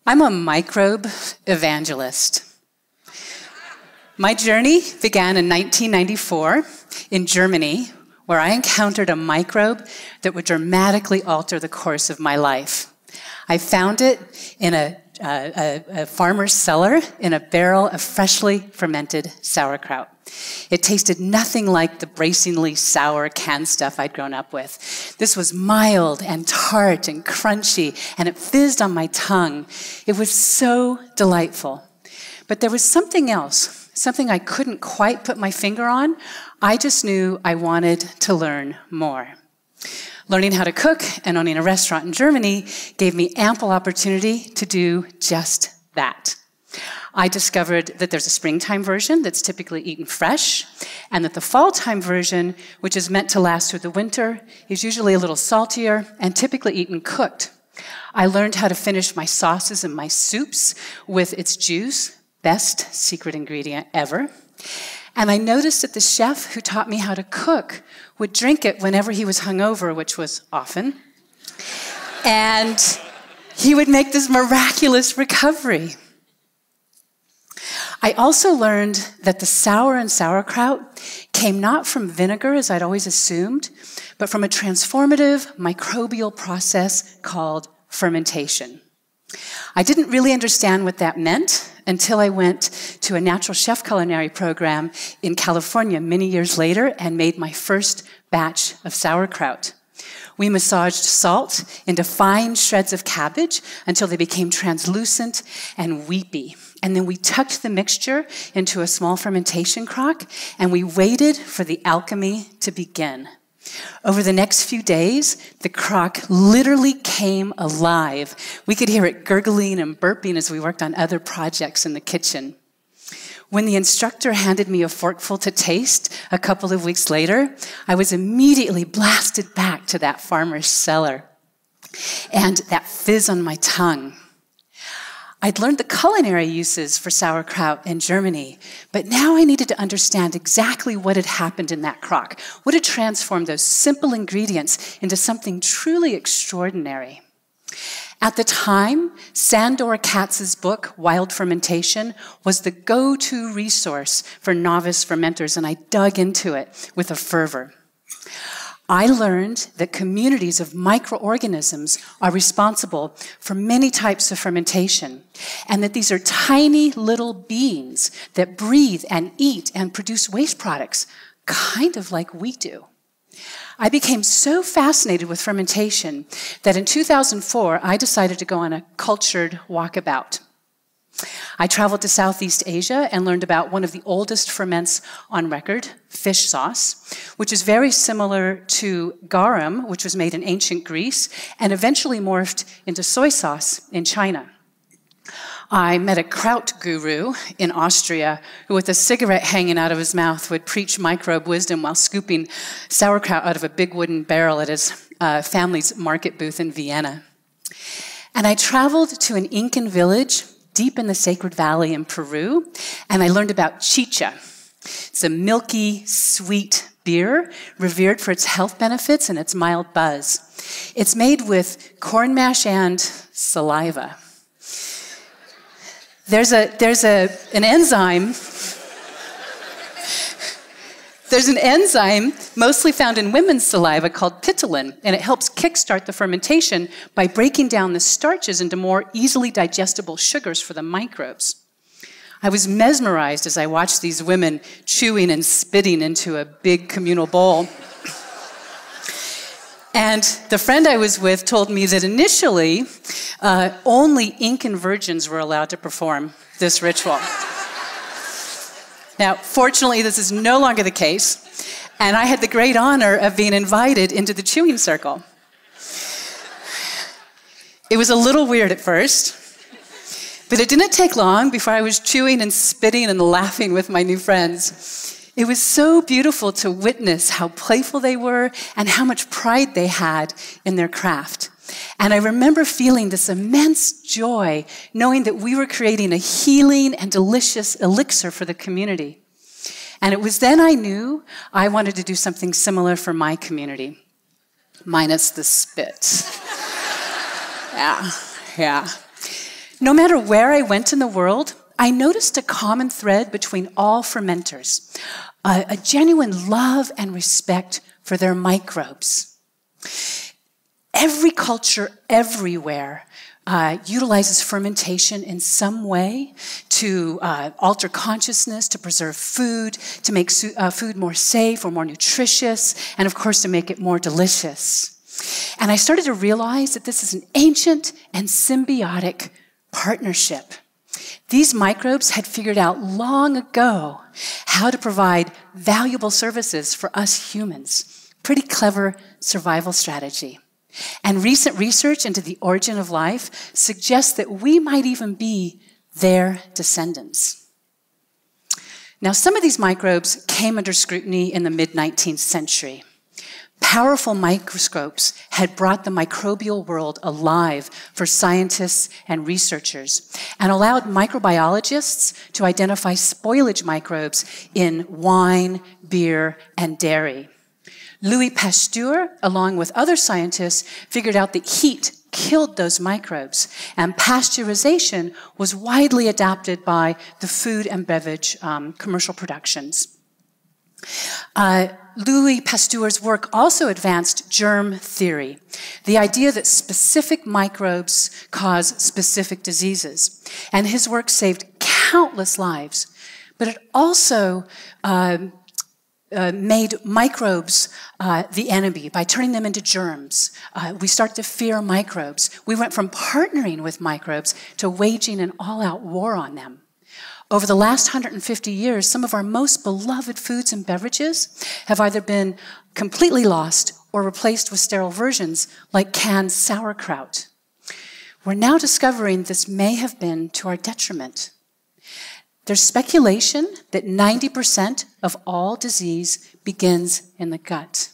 I'm a microbe evangelist. My journey began in 1994 in Germany, where I encountered a microbe that would dramatically alter the course of my life. I found it in a farmer's cellar in a barrel of freshly fermented sauerkraut. It tasted nothing like the bracingly sour canned stuff I'd grown up with. This was mild and tart and crunchy, and it fizzed on my tongue. It was so delightful. But there was something else, something I couldn't quite put my finger on. I just knew I wanted to learn more. Learning how to cook and owning a restaurant in Germany gave me ample opportunity to do just that. I discovered that there's a springtime version that's typically eaten fresh, and that the fall-time version, which is meant to last through the winter, is usually a little saltier and typically eaten cooked. I learned how to finish my sauces and my soups with its juice, best secret ingredient ever. And I noticed that the chef who taught me how to cook would drink it whenever he was hungover, which was often. And he would make this miraculous recovery. I also learned that the sour in sauerkraut came not from vinegar, as I'd always assumed, but from a transformative microbial process called fermentation. I didn't really understand what that meant until I went to a natural chef culinary program in California many years later and made my first batch of sauerkraut. We massaged salt into fine shreds of cabbage until they became translucent and weepy. And then we tucked the mixture into a small fermentation crock, and we waited for the alchemy to begin. Over the next few days, the crock literally came alive. We could hear it gurgling and burping as we worked on other projects in the kitchen. When the instructor handed me a forkful to taste a couple of weeks later, I was immediately blasted back to that farmer's cellar and that fizz on my tongue. I'd learned the culinary uses for sauerkraut in Germany, but now I needed to understand exactly what had happened in that crock, what had transformed those simple ingredients into something truly extraordinary. At the time, Sandor Katz's book, Wild Fermentation, was the go-to resource for novice fermenters, and I dug into it with a fervor. I learned that communities of microorganisms are responsible for many types of fermentation, and that these are tiny little beings that breathe and eat and produce waste products, kind of like we do. I became so fascinated with fermentation that in 2004, I decided to go on a cultured walkabout. I traveled to Southeast Asia and learned about one of the oldest ferments on record, fish sauce, which is very similar to garum, which was made in ancient Greece, and eventually morphed into soy sauce in China. I met a kraut guru in Austria who, with a cigarette hanging out of his mouth, would preach microbe wisdom while scooping sauerkraut out of a big wooden barrel at his family's market booth in Vienna. And I traveled to an Incan village deep in the Sacred Valley in Peru, and I learned about chicha. It's a milky, sweet beer revered for its health benefits and its mild buzz. It's made with corn mash and saliva. There's an enzyme. There's an enzyme mostly found in women's saliva called pitolin, and it helps kickstart the fermentation by breaking down the starches into more easily digestible sugars for the microbes. I was mesmerized as I watched these women chewing and spitting into a big communal bowl. And the friend I was with told me that initially, only Incan virgins were allowed to perform this ritual. Now, fortunately, this is no longer the case, and I had the great honor of being invited into the chewing circle. It was a little weird at first, but it didn't take long before I was chewing and spitting and laughing with my new friends. It was so beautiful to witness how playful they were and how much pride they had in their craft. And I remember feeling this immense joy, knowing that we were creating a healing and delicious elixir for the community. And it was then I knew I wanted to do something similar for my community, minus the spit. Yeah. No matter where I went in the world, I noticed a common thread between all fermenters, a genuine love and respect for their microbes. Every culture everywhere utilizes fermentation in some way to alter consciousness, to preserve food, to make food more safe or more nutritious, and of course to make it more delicious. And I started to realize that this is an ancient and symbiotic partnership. These microbes had figured out long ago how to provide valuable services for us humans. Pretty clever survival strategy. And recent research into the origin of life suggests that we might even be their descendants. Now, some of these microbes came under scrutiny in the mid-19th century. Powerful microscopes had brought the microbial world alive for scientists and researchers and allowed microbiologists to identify spoilage microbes in wine, beer, and dairy. Louis Pasteur, along with other scientists, figured out that heat killed those microbes, and pasteurization was widely adopted by the food and beverage commercial productions. Louis Pasteur's work also advanced germ theory, the idea that specific microbes cause specific diseases. And his work saved countless lives, but it also made microbes the enemy by turning them into germs. We start to fear microbes. We went from partnering with microbes to waging an all-out war on them. Over the last 150 years, some of our most beloved foods and beverages have either been completely lost or replaced with sterile versions, like canned sauerkraut. We're now discovering this may have been to our detriment. There's speculation that 90% of all disease begins in the gut.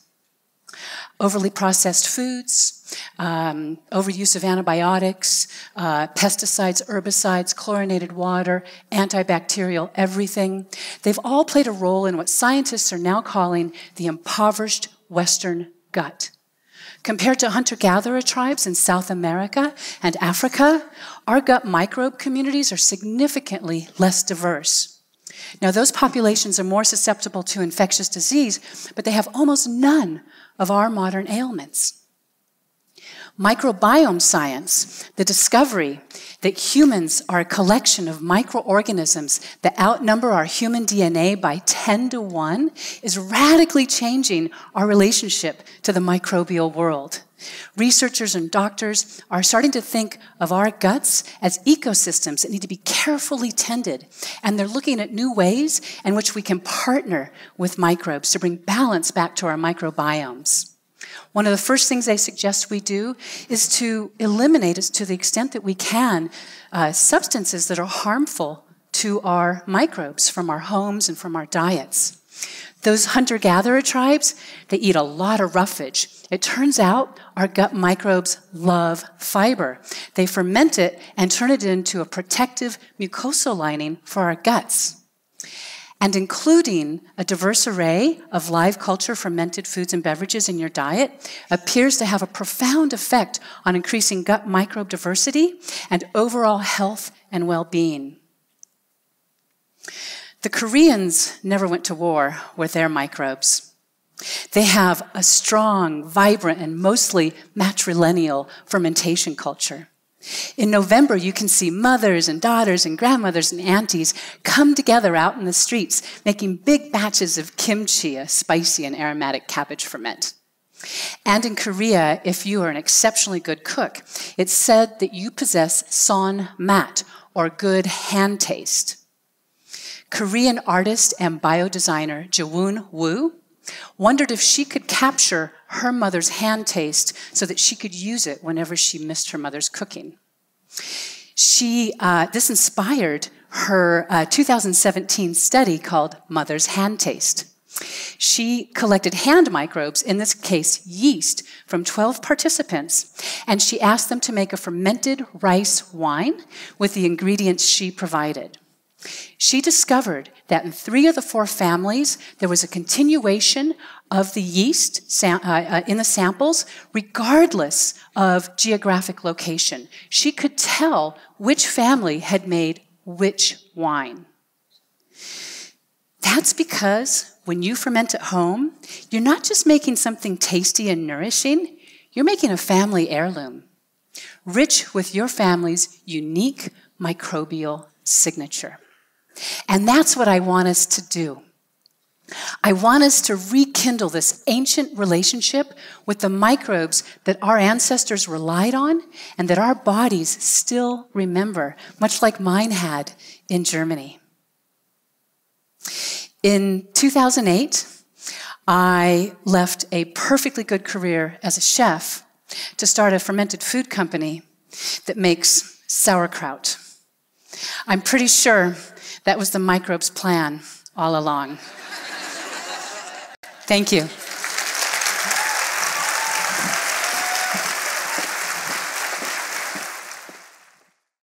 Overly processed foods, overuse of antibiotics, pesticides, herbicides, chlorinated water, antibacterial everything. They've all played a role in what scientists are now calling the impoverished Western gut. Compared to hunter-gatherer tribes in South America and Africa, our gut microbe communities are significantly less diverse. Now, those populations are more susceptible to infectious disease, but they have almost none of our modern ailments. Microbiome science, the discovery that humans are a collection of microorganisms that outnumber our human DNA by 10 to 1, is radically changing our relationship to the microbial world. Researchers and doctors are starting to think of our guts as ecosystems that need to be carefully tended, and they're looking at new ways in which we can partner with microbes to bring balance back to our microbiomes. One of the first things they suggest we do is to eliminate, to the extent that we can, substances that are harmful to our microbes from our homes and from our diets. Those hunter-gatherer tribes, they eat a lot of roughage. It turns out our gut microbes love fiber. They ferment it and turn it into a protective mucosal lining for our guts. And including a diverse array of live culture fermented foods and beverages in your diet appears to have a profound effect on increasing gut microbe diversity and overall health and well-being. The Koreans never went to war with their microbes. They have a strong, vibrant, and mostly matrilineal fermentation culture. In November, you can see mothers and daughters and grandmothers and aunties come together out in the streets, making big batches of kimchi, a spicy and aromatic cabbage ferment. And in Korea, if you are an exceptionally good cook, it's said that you possess son mat, or good hand taste. Korean artist and biodesigner Jawoon Woo wondered if she could capture her mother's hand taste so that she could use it whenever she missed her mother's cooking. This inspired her 2017 study called Mother's Hand Taste. She collected hand microbes, in this case yeast, from 12 participants, and she asked them to make a fermented rice wine with the ingredients she provided. She discovered that in 3 of the 4 families, there was a continuation of the yeast in the samples, regardless of geographic location. She could tell which family had made which wine. That's because when you ferment at home, you're not just making something tasty and nourishing, you're making a family heirloom, rich with your family's unique microbial signature. And that's what I want us to do. I want us to rekindle this ancient relationship with the microbes that our ancestors relied on and that our bodies still remember, much like mine had in Germany. In 2008, I left a perfectly good career as a chef to start a fermented food company that makes sauerkraut. I'm pretty sure that was the microbes' plan all along. Thank you.